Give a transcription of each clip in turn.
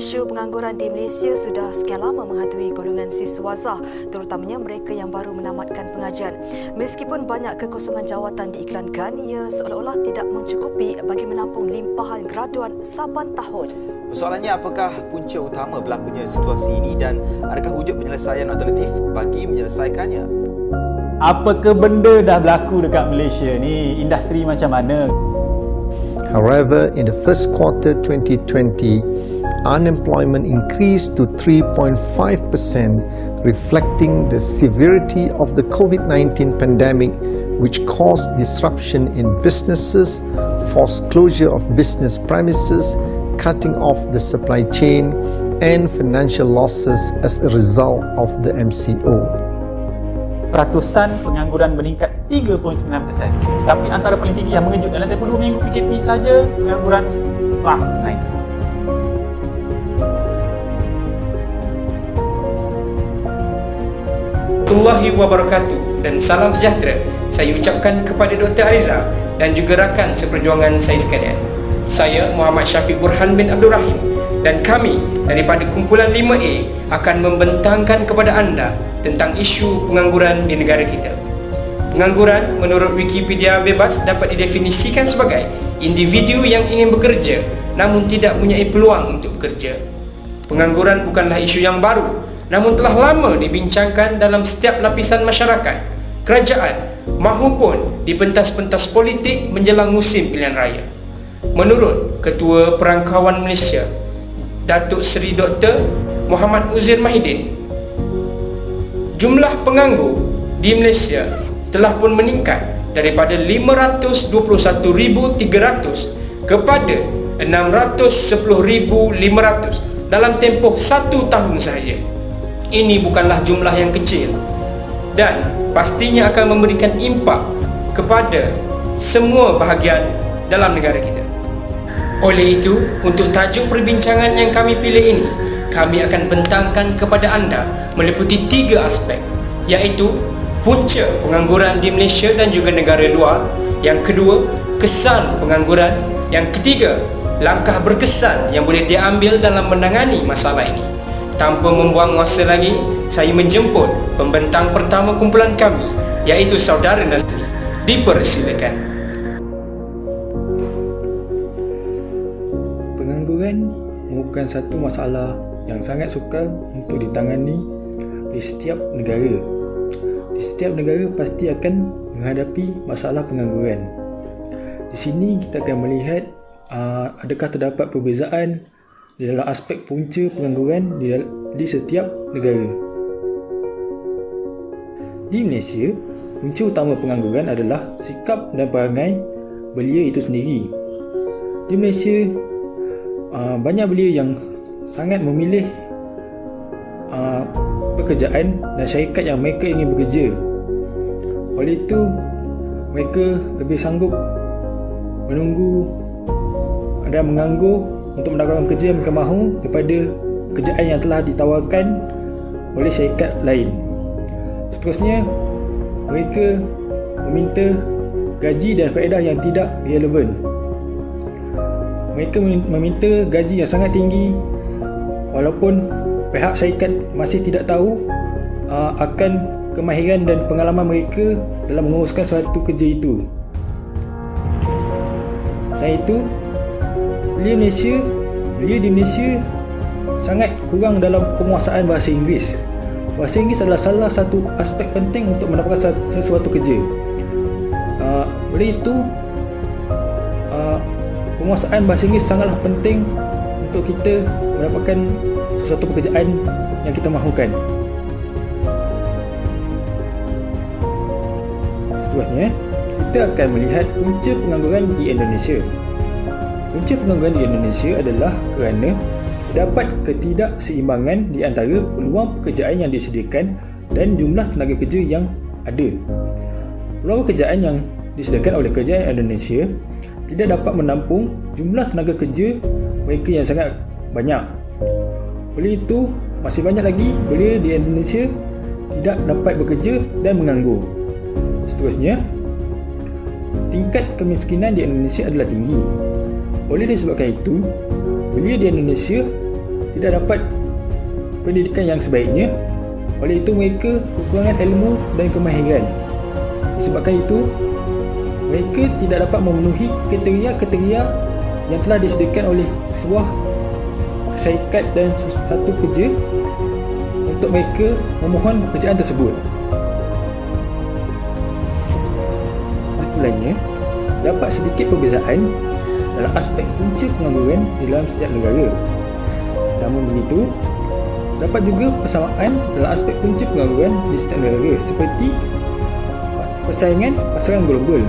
Isu pengangguran di Malaysia sudah sekian lama menghantui golongan siswazah, terutamanya mereka yang baru menamatkan pengajian. Meskipun banyak kekosongan jawatan diiklankan, ia seolah-olah tidak mencukupi bagi menampung limpahan graduan saban tahun. Soalannya, apakah punca utama berlakunya situasi ini dan adakah wujud penyelesaian alternatif bagi menyelesaikannya? Apakah benda dah berlaku dekat Malaysia ni? Industri macam mana? However, in the first quarter 2020, unemployment increased to 3.5%, reflecting the severity of the COVID-19 pandemic, which caused disruption in businesses, forced closure of business premises, cutting off the supply chain, and financial losses as a result of the MCO. Ratusan pengangguran meningkat 3.9%. Tapi antara paling tinggi yang mengejut dalam tempoh 2 minggu PKP saja, pengangguran fast naik. Warahmatullahi wabarakatuh dan salam sejahtera saya ucapkan kepada Dr. Ariza dan juga rakan seperjuangan saya sekalian. Saya Muhammad Syafiq Burhan bin Abdul Rahim dan kami daripada kumpulan 5A akan membentangkan kepada anda tentang isu pengangguran di negara kita. Pengangguran menurut Wikipedia bebas dapat didefinisikan sebagai individu yang ingin bekerja namun tidak mempunyai peluang untuk bekerja. Pengangguran bukanlah isu yang baru, namun telah lama dibincangkan dalam setiap lapisan masyarakat, kerajaan maupun di pentas-pentas politik menjelang musim pilihan raya. Menurut Ketua Perangkawan Malaysia, Datuk Seri Dr. Muhammad Uzair Mahidin, jumlah penganggur di Malaysia telah pun meningkat daripada 521,300 kepada 610,500 dalam tempoh 1 tahun sahaja. Ini bukanlah jumlah yang kecil dan pastinya akan memberikan impak kepada semua bahagian dalam negara kita. Oleh itu, untuk tajuk perbincangan yang kami pilih ini, kami akan bentangkan kepada anda meliputi 3 aspek, iaitu punca pengangguran di Malaysia dan juga negara luar. Yang kedua, kesan pengangguran. Yang ketiga, langkah berkesan yang boleh diambil dalam menangani masalah ini. Tanpa membuang masa lagi, saya menjemput pembentang pertama kumpulan kami, iaitu Saudara Nazmi. Dipersilakan. Pengangguran merupakan satu masalah yang sangat sukar untuk ditangani di setiap negara. Di setiap negara pasti akan menghadapi masalah pengangguran. Di sini kita akan melihat adakah terdapat perbezaan di dalam aspek punca pengangguran di setiap negara. Di Malaysia, punca utama pengangguran adalah sikap dan perangai belia itu sendiri. Di Malaysia, banyak belia yang sangat memilih pekerjaan dan syarikat yang mereka ingin bekerja. Oleh itu, mereka lebih sanggup menunggu dan menganggur untuk mendapatkan kerja yang mereka mahu daripada pekerjaan yang telah ditawarkan oleh syarikat lain. Seterusnya, mereka meminta gaji dan faedah yang tidak relevan. Mereka meminta gaji yang sangat tinggi walaupun pihak syarikat masih tidak tahu akan kemahiran dan pengalaman mereka dalam menguruskan suatu kerja itu. Selain itu, belia di Malaysia sangat kurang dalam penguasaan bahasa Inggeris. Bahasa Inggeris adalah salah satu aspek penting untuk mendapatkan sesuatu kerja. Oleh itu, penguasaan bahasa Inggeris sangatlah penting untuk kita mendapatkan sesuatu pekerjaan yang kita mahukan. Seterusnya, kita akan melihat punca pengangguran di Indonesia. Punca pengangguran di Indonesia adalah kerana terdapat ketidakseimbangan di antara peluang pekerjaan yang disediakan dan jumlah tenaga kerja yang ada. Peluang pekerjaan yang disediakan oleh kerajaan Indonesia tidak dapat menampung jumlah tenaga kerja mereka yang sangat banyak. Oleh itu, masih banyak lagi belia di Indonesia tidak dapat bekerja dan menganggur. Seterusnya, tingkat kemiskinan di Indonesia adalah tinggi. Oleh disebabkan itu, belia di Indonesia tidak dapat pendidikan yang sebaiknya. Oleh itu mereka kekurangan ilmu dan kemahiran. Disebabkan itu mereka tidak dapat memenuhi kriteria-kriteria yang telah disediakan oleh sebuah syarikat dan satu kerja untuk mereka memohon pekerjaan tersebut. Kesimpulannya, dapat sedikit perbezaan dalam aspek punca pengangguran di dalam setiap negara. Namun begitu, dapat juga persamaan dalam aspek punca pengangguran di setiap negara seperti persaingan pasaran global.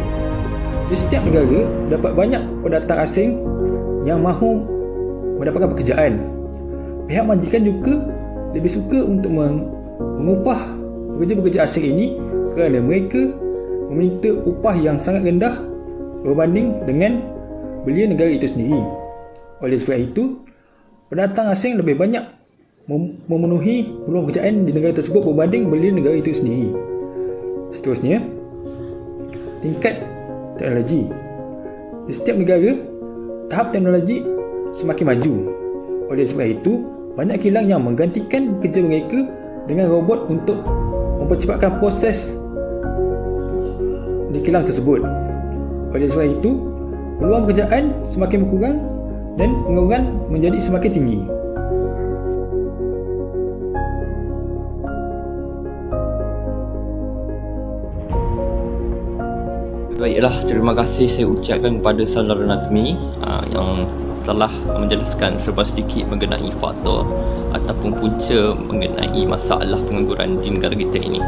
Di setiap negara, dapat banyak pendatang asing yang mahu mendapatkan pekerjaan. Pihak majikan juga lebih suka untuk mengupah pekerja-pekerja asing ini kerana mereka meminta upah yang sangat rendah berbanding dengan belia negara itu sendiri. Oleh sebab itu, pendatang asing lebih banyak memenuhi peluang pekerjaan di negara tersebut berbanding belia negara itu sendiri. Seterusnya, tingkat teknologi. Di setiap negara, tahap teknologi semakin maju. Oleh sebab itu, banyak kilang yang menggantikan kerja mereka dengan robot untuk mempercepatkan proses di kilang tersebut. Oleh sebab itu, peluang pekerjaan semakin berkurang dan pengangguran menjadi semakin tinggi. Baiklah, terima kasih saya ucapkan kepada Saudara Nazmi yang telah menjelaskan serba sedikit mengenai faktor ataupun punca mengenai masalah pengangguran di negara kita ini.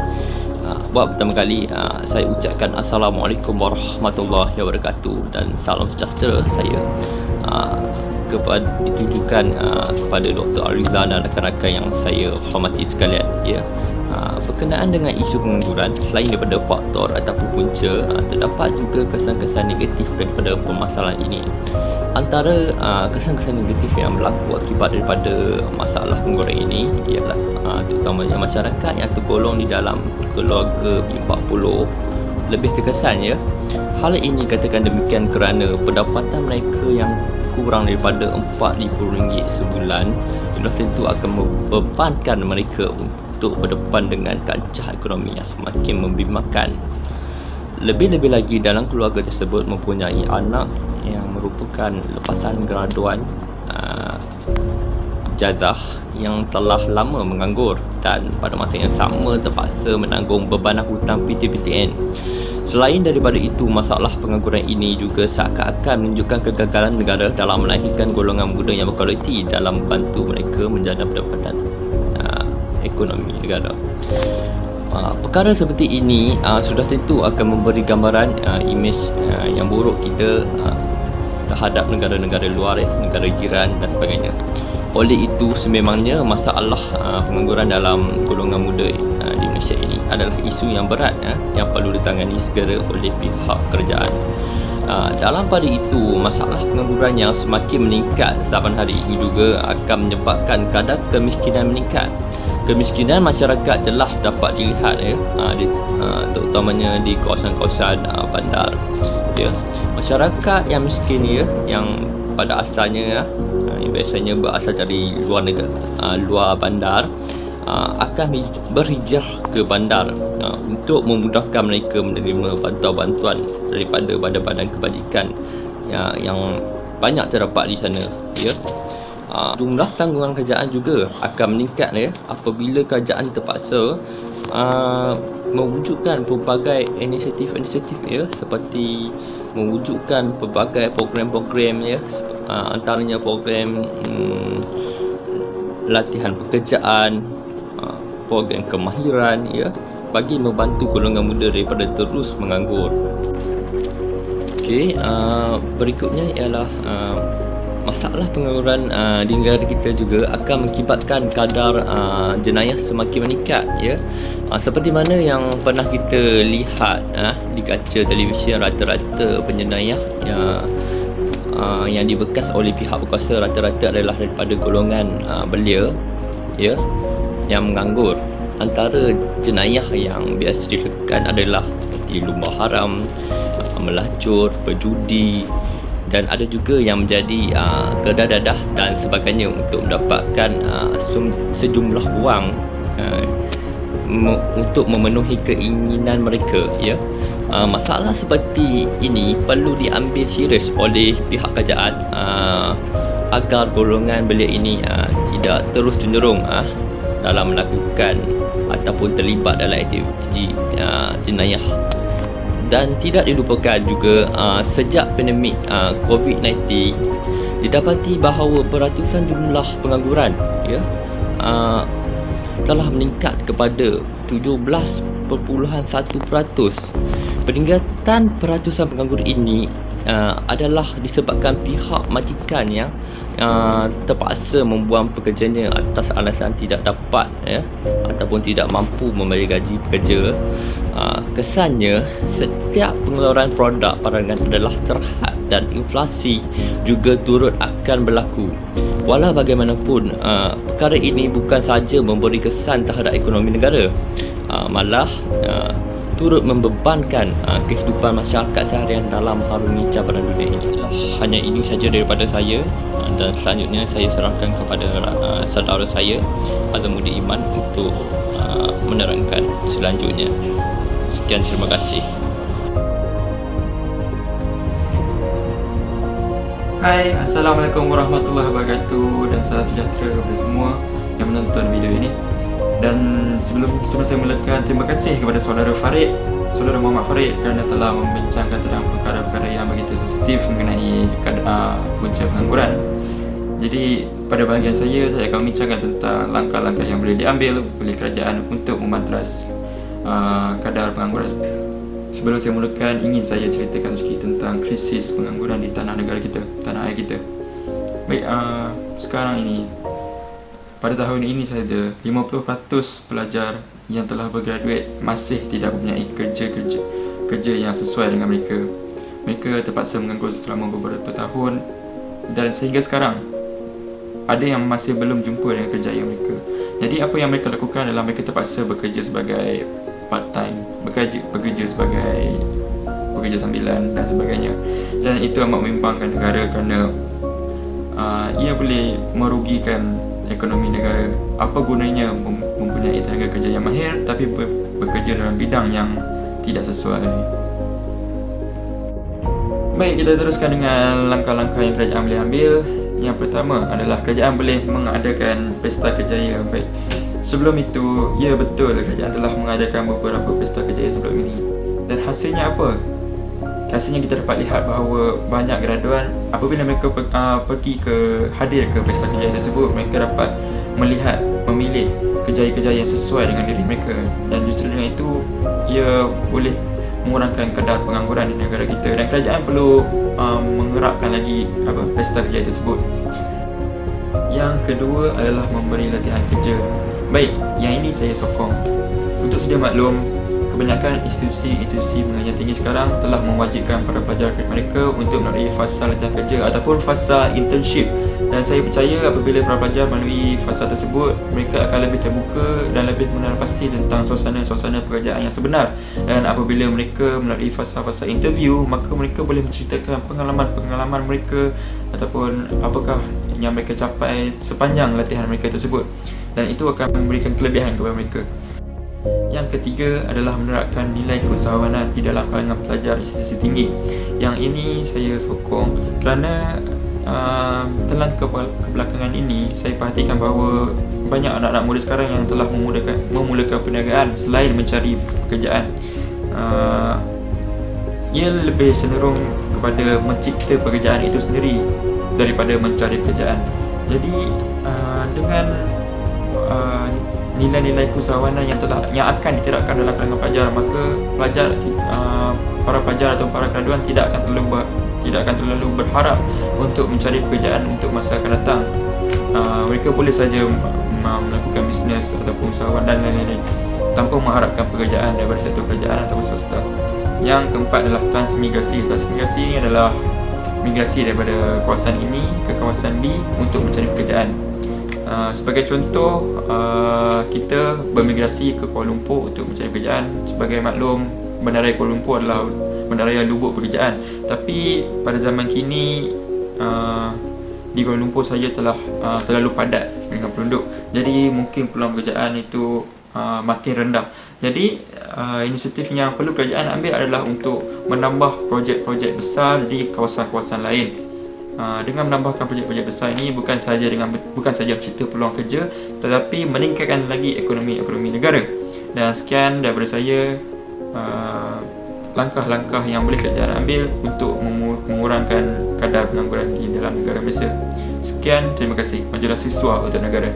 Buat pertama kali saya ucapkan Assalamualaikum warahmatullahi wabarakatuh dan salam sejahtera saya ditujukan kepada Dr. Ariza dan rakan-rakan yang saya hormati sekalian. Berkenaan dengan isu pengangguran, selain daripada faktor ataupun punca, terdapat juga kesan-kesan negatif daripada permasalahan ini. Antara kesan-kesan negatif yang berlaku akibat daripada masalah pengangguran ini ialah terutamanya masyarakat yang tergolong di dalam keluarga B40 lebih terkesan. Hal ini katakan demikian kerana pendapatan mereka yang kurang daripada RM40 sebulan sudah tentu akan membebankan mereka untuk berdepan dengan kancah ekonomi yang semakin membimbangkan. Lebih-lebih lagi dalam keluarga tersebut mempunyai anak yang merupakan lepasan graduan jazah yang telah lama menganggur dan pada masa yang sama terpaksa menanggung bebanan hutang PTPTN. Selain daripada itu, masalah pengangguran ini juga seakan-akan menunjukkan kegagalan negara dalam melahirkan golongan muda yang berkualiti dalam membantu mereka menjana pendapatan ekonomi negara. Perkara seperti ini sudah tentu akan memberi gambaran imej yang buruk kita terhadap negara-negara luar, negara jiran dan sebagainya. Oleh itu, sememangnya masalah pengangguran dalam golongan muda di Malaysia ini adalah isu yang berat yang perlu ditangani segera oleh pihak kerajaan. Dalam pada itu, masalah pengangguran yang semakin meningkat zaman hari ini juga akan menyebabkan kadar kemiskinan meningkat. Kemiskinan masyarakat jelas dapat dilihat terutamanya di kawasan-kawasan bandar. Masyarakat yang miskin yang pada asalnya yang biasanya berasal dari luar negara, luar bandar, akan berhijrah ke bandar untuk memudahkan mereka menerima bantuan-bantuan daripada badan-badan kebajikan yang banyak terdapat di sana. Jumlah tanggungan kerajaan juga akan meningkat apabila kerajaan terpaksa mewujudkan pelbagai inisiatif-inisiatif seperti mewujudkan pelbagai program-program antaranya program latihan pekerjaan, program kemahiran bagi membantu golongan muda daripada terus menganggur. Berikutnya ialah masalah pengangguran di negara kita juga akan mengakibatkan kadar jenayah semakin meningkat. Seperti mana yang pernah kita lihat di kaca televisyen, rata-rata penjenayah yang dibekas oleh pihak berkuasa rata-rata adalah daripada golongan belia yang menganggur. Antara jenayah yang biasa dilakukan adalah seperti lumba haram, melacur, berjudi dan ada juga yang menjadi kedah dadah dan sebagainya untuk mendapatkan sejumlah wang untuk memenuhi keinginan mereka, ya. Masalah seperti ini perlu diambil serius oleh pihak kerajaan agar golongan belia ini tidak terus cenderung dalam melakukan ataupun terlibat dalam aktiviti jenayah. Dan tidak dilupakan juga sejak pandemik COVID-19 didapati bahawa beratusan jumlah pengangguran, ya, telah meningkat kepada 17.1%. Peningkatan peratusan pengangguran ini adalah disebabkan pihak majikan yang terpaksa membuang pekerjanya atas alasan tidak dapat, ya, ataupun tidak mampu membayar gaji pekerja. Kesannya setiap pengeluaran produk parangan adalah terhad dan inflasi juga turut akan berlaku. Walau bagaimanapun, perkara ini bukan sahaja memberi kesan terhadap ekonomi negara, malah turut membebankan kehidupan masyarakat seharian dalam harungi cabaran dunia ini. Hanya ini saja daripada saya, dan selanjutnya saya serahkan kepada saudara saya Azamudi Iman untuk menerangkan selanjutnya. Sekian, terima kasih. Hai, Assalamualaikum warahmatullahi wabarakatuh dan salam sejahtera kepada semua yang menonton video ini. Dan sebelum saya mulakan, terima kasih kepada saudara Muhammad Farid kerana telah membincangkan tentang perkara-perkara yang begitu sensitif mengenai punca pengangguran. Jadi pada bahagian saya akan membincangkan tentang langkah-langkah yang boleh diambil oleh kerajaan untuk memantras kadar pengangguran. Sebelum saya mulakan, ingin saya ceritakan sedikit tentang krisis pengangguran di tanah air kita. Baik, sekarang ini, pada tahun ini sahaja 50% pelajar yang telah bergraduate masih tidak mempunyai kerja yang sesuai dengan mereka. Mereka terpaksa menganggur selama beberapa tahun, dan sehingga sekarang ada yang masih belum jumpa dengan kerjaya mereka. Jadi apa yang mereka lakukan adalah mereka terpaksa bekerja sebagai part-time, bekerja sebagai pekerja sambilan dan sebagainya. Dan itu amat membimbangkan negara kerana ia boleh merugikan ekonomi negara. Apa gunanya mempunyai tenaga kerja yang mahir tapi bekerja dalam bidang yang tidak sesuai. Baik, kita teruskan dengan langkah-langkah yang kerajaan boleh ambil. Yang pertama adalah kerajaan boleh mengadakan pesta kerjaya. Baik, sebelum itu, ya betul, kerajaan telah mengadakan beberapa pesta kerjaya sebelum ini. Dan hasilnya apa? Hasilnya kita dapat lihat bahawa banyak graduan apabila mereka hadir ke pesta kerjaya tersebut, mereka dapat memilih kerjaya-kerjaya yang sesuai dengan diri mereka. Dan justru dengan itu, ia boleh mengurangkan kadar pengangguran di negara kita. Dan kerajaan perlu menggerakkan lagi pesta kerjaya tersebut. Yang kedua adalah memberi latihan kerja. Baik, yang ini saya sokong. Untuk sedia maklum, kebanyakan institusi pengajian tinggi sekarang telah mewajibkan para pelajar mereka untuk melalui fasa latihan kerja ataupun fasa internship. Dan saya percaya apabila para pelajar melalui fasa tersebut, mereka akan lebih terbuka dan lebih mengenal pasti tentang suasana pekerjaan yang sebenar. Dan apabila mereka melalui fasa-fasa interview, maka mereka boleh menceritakan pengalaman mereka ataupun apakah yang mereka capai sepanjang latihan mereka tersebut. Dan itu akan memberikan kelebihan kepada mereka. Yang ketiga adalah menerapkan nilai keusahawanan di dalam kalangan pelajar institusi tinggi. Yang ini saya sokong kerana dalam kebelakangan ini saya perhatikan bahawa banyak anak-anak muda sekarang yang telah memulakan perniagaan selain mencari pekerjaan. Ia lebih cenderung kepada mencipta pekerjaan itu sendiri daripada mencari pekerjaan. Jadi dengan nilai-nilai keusahawanan yang akan diterapkan dalam kalangan pelajar, maka para pelajar atau para graduan tidak akan terlalu berharap untuk mencari pekerjaan untuk masa akan datang. Mereka boleh saja melakukan bisnes ataupun usahawan dan lain-lain tanpa mengharapkan pekerjaan daripada sektor kerajaan ataupun swasta. Yang keempat adalah transmigrasi. Transmigrasi ini adalah migrasi daripada kawasan ini ke kawasan B untuk mencari pekerjaan. Sebagai contoh, kita bermigrasi ke Kuala Lumpur untuk mencari pekerjaan. Sebagai maklum, Bandaraya Kuala Lumpur adalah pendaraian lubuk pekerjaan. Tapi pada zaman kini di Kuala Lumpur saja telah terlalu padat dengan penduduk. Jadi mungkin peluang pekerjaan itu makin rendah. Jadi inisiatif yang perlu kerajaan ambil adalah untuk menambah projek-projek besar di kawasan-kawasan lain. Dengan menambahkan projek-projek besar ini bukan saja mencipta peluang kerja, tetapi meningkatkan lagi ekonomi negara. Dan sekian daripada saya, langkah-langkah yang boleh kerajaan ambil untuk mengurangkan kadar pengangguran di dalam negara Malaysia. Sekian, terima kasih. Majulah siswa untuk negara.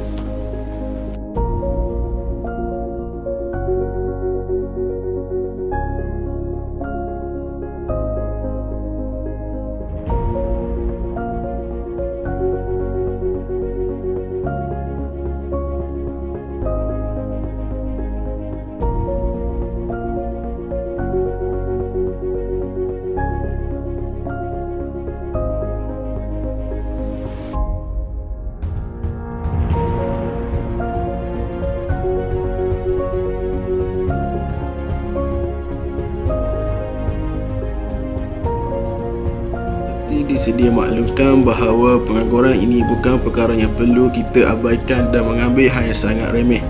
Disedia maklumkan bahawa pengangguran ini bukan perkara yang perlu kita abaikan dan mengambil hal yang sangat remeh.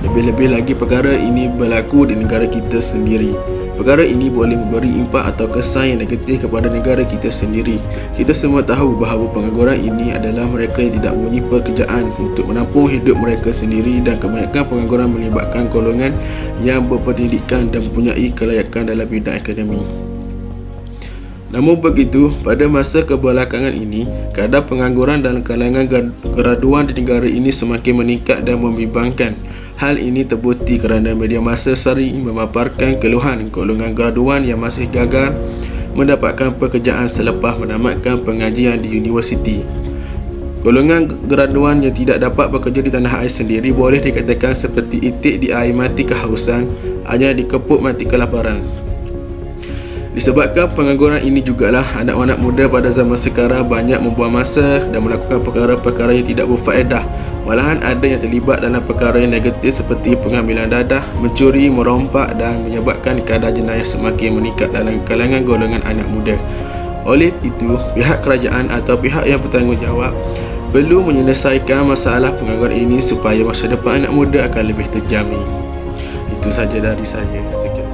Lebih-lebih lagi perkara ini berlaku di negara kita sendiri. Perkara ini boleh memberi impak atau kesan yang negatif kepada negara kita sendiri. Kita semua tahu bahawa pengangguran ini adalah mereka yang tidak mempunyai pekerjaan untuk menampung hidup mereka sendiri, dan kebanyakan pengangguran melibatkan golongan yang berpendidikan dan mempunyai kelayakan dalam bidang akademik. Namun begitu, pada masa kebelakangan ini, kadar pengangguran dalam kalangan graduan di negara ini semakin meningkat dan membimbangkan. Hal ini terbukti kerana media massa sering memaparkan keluhan golongan graduan yang masih gagal mendapatkan pekerjaan selepas menamatkan pengajian di universiti. Golongan graduan yang tidak dapat bekerja di tanah air sendiri boleh dikatakan seperti itik di air mati kehausan, hanya dikepuk mati kelaparan. Disebabkan pengangguran ini jugalah anak-anak muda pada zaman sekarang banyak membuang masa dan melakukan perkara-perkara yang tidak berfaedah. Malahan ada yang terlibat dalam perkara yang negatif seperti pengambilan dadah, mencuri, merompak dan menyebabkan kadar jenayah semakin meningkat dalam kalangan golongan anak muda. Oleh itu, pihak kerajaan atau pihak yang bertanggungjawab perlu menyelesaikan masalah pengangguran ini supaya masa depan anak muda akan lebih terjamin. Itu saja dari saya. Sekian.